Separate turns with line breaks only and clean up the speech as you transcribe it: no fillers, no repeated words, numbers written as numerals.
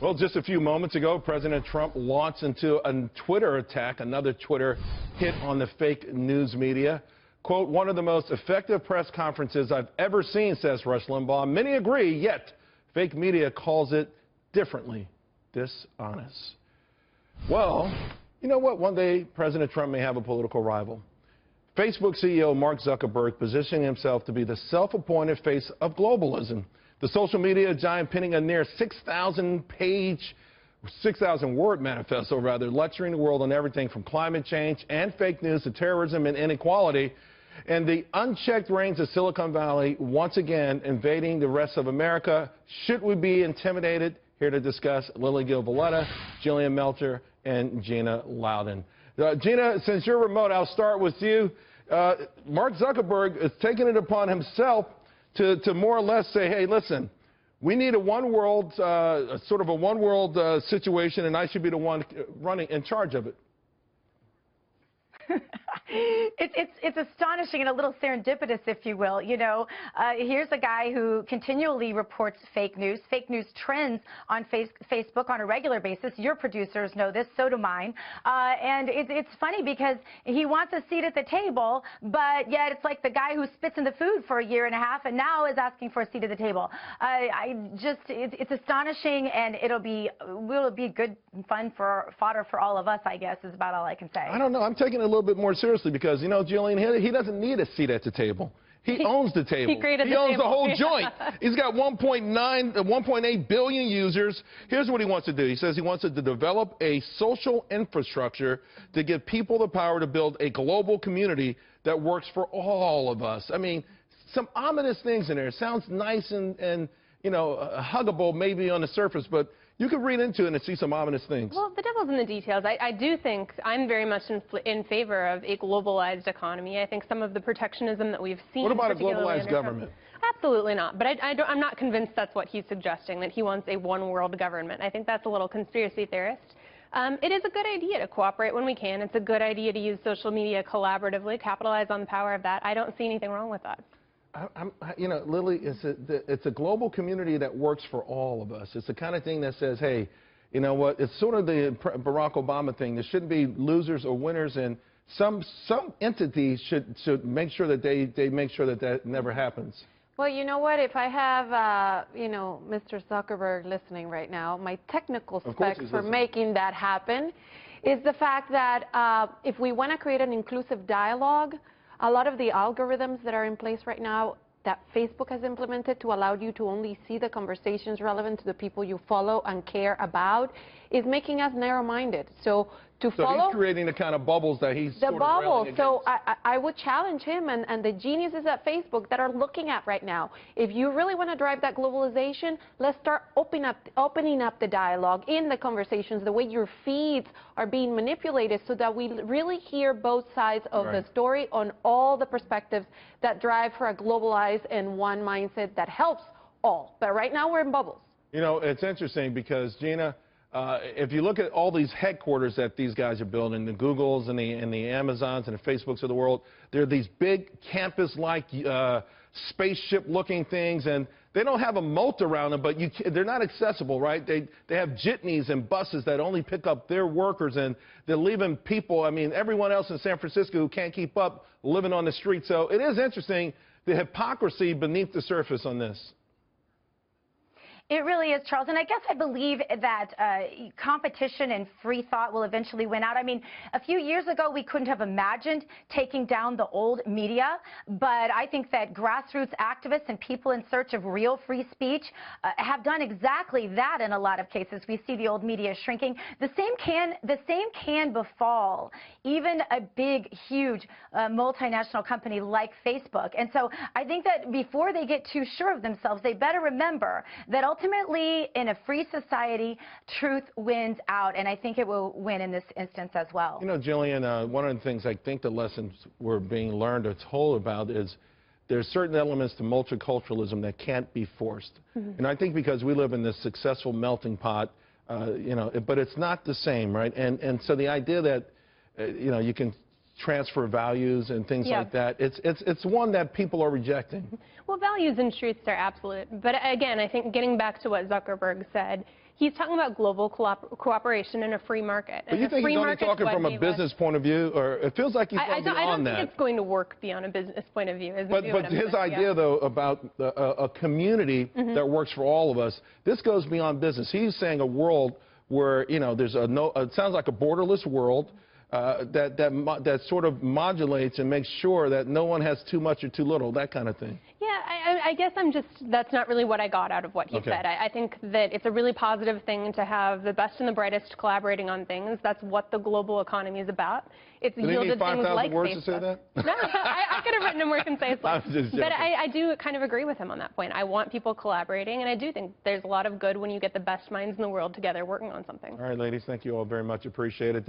Well, just a few moments ago, President Trump launched into a Twitter attack, another Twitter hit on the fake news media. Quote, one of the most effective press conferences I've ever seen, says Rush Limbaugh. Many agree, yet fake media calls it differently, dishonest. Well, you know what? One day, President Trump may have a political rival. Facebook CEO Mark Zuckerberg positioning himself to be the self-appointed face of globalism. The social media giant penning a near 6,000-word manifesto, lecturing the world on everything from climate change and fake news to terrorism and inequality. And the unchecked reins of Silicon Valley once again invading the rest of America. Should we be intimidated? Here to discuss, Lily Gil Valletta, Jillian Melter, and Gina Loudon. Gina, since you're remote, I'll start with you. Mark Zuckerberg is taking it upon himself to more or less say, hey, listen, we need a one world, sort of a one world situation, and I should be the one running in charge of it.
It's astonishing and a little serendipitous, if you will. You know, here's a guy who continually reports fake news trends on Facebook on a regular basis. Your producers know this, so do mine. And it's funny because he wants a seat at the table, but yet it's like the guy who spits in the food for a year and a half and now is asking for a seat at the table. It's astonishing, and will be good fun for fodder for all of us, I guess, is about all I can say.
I don't know. I'm taking it a little bit more seriously because, you know, Jillian, he doesn't need a seat at the table. He owns the table. He owns the whole joint. He's got 1.8 billion users. Here's what he wants to do. He says he wants to develop a social infrastructure to give people the power to build a global community that works for all of us. I mean, some ominous things in there. It sounds nice and you know, huggable maybe on the surface, but you could read into it and see some ominous things.
Well, the devil's in the details. I do think I'm very much in favor of a globalized economy. I think some of the protectionism that we've seen.
What about a globalized government?
Absolutely not. But I'm not convinced that's what he's suggesting, that he wants a one-world government. I think that's a little conspiracy theorist. It is a good idea to cooperate when we can. It's a good idea to use social media collaboratively, capitalize on the power of that. I don't see anything wrong with that.
You know, Lily, it's a global community that works for all of us. It's the kind of thing that says, hey, you know what, it's sort of the Barack Obama thing. There shouldn't be losers or winners, and some entities should make sure that they make sure that never happens.
Well, you know what, if I have, you know, Mr. Zuckerberg listening right now, my technical specs for making that happen is the fact that if we want to create an inclusive dialogue, a lot of the algorithms that are in place right now that Facebook has implemented to allow you to only see the conversations relevant to the people you follow and care about is making us narrow-minded. So he's
creating the kind of bubbles that he's sort of railing against.
So I would challenge him and the geniuses at Facebook that are looking at right now. If you really want to drive that globalization, let's start opening up the dialogue in the conversations, the way your feeds are being manipulated, so that we really hear both sides of the story on all the perspectives that drive for a globalized and one mindset that helps all. But right now we're in bubbles.
You know, it's interesting because, Gina, if you look at all these headquarters that these guys are building, the Googles and the Amazons and the Facebooks of the world, they're these big campus-like spaceship-looking things, and they don't have a moat around them, but they're not accessible, right? They have jitneys and buses that only pick up their workers, and they're leaving people, I mean, everyone else in San Francisco who can't keep up living on the street. So it is interesting, the hypocrisy beneath the surface on this.
It really is, Charles, and I guess I believe that competition and free thought will eventually win out. I mean, a few years ago, we couldn't have imagined taking down the old media, but I think that grassroots activists and people in search of real free speech have done exactly that in a lot of cases. We see the old media shrinking. The same can befall even a big, huge multinational company like Facebook. And so I think that before they get too sure of themselves, they better remember that ultimately, in a free society, truth wins out, and I think it will win in this instance as well.
You know, Jillian, one of the things I think the lessons we're being learned or told about is there's certain elements to multiculturalism that can't be forced. And I think because we live in this successful melting pot, you know, but it's not the same, right? And so the idea that, you know, you can transfer values and things like that. It's one that people are rejecting.
Well, values and truths are absolute. But again, I think getting back to what Zuckerberg said, he's talking about global cooperation in a free market.
But you think he's only talking from a business point of view, or it feels like he's going beyond that?
I don't think it's going to work beyond a business point of view.
But his idea, though, about a community that works for all of us, this goes beyond business. He's saying a world where, you know, there's it sounds like a borderless world that sort of modulates and makes sure that no one has too much or too little, that kind of thing.
Yeah, I guess that's not really what I got out of what he said. I think that it's a really positive thing to have the best and the brightest collaborating on things. That's what the global economy is about. It's yielded things like
words
Facebook.
To say that?
No, I could have written it more concisely. But I do kind of agree with him on that point. I want people collaborating, and I do think there's a lot of good when you get the best minds in the world together working on something.
All right, ladies, thank you all very much. Appreciate it.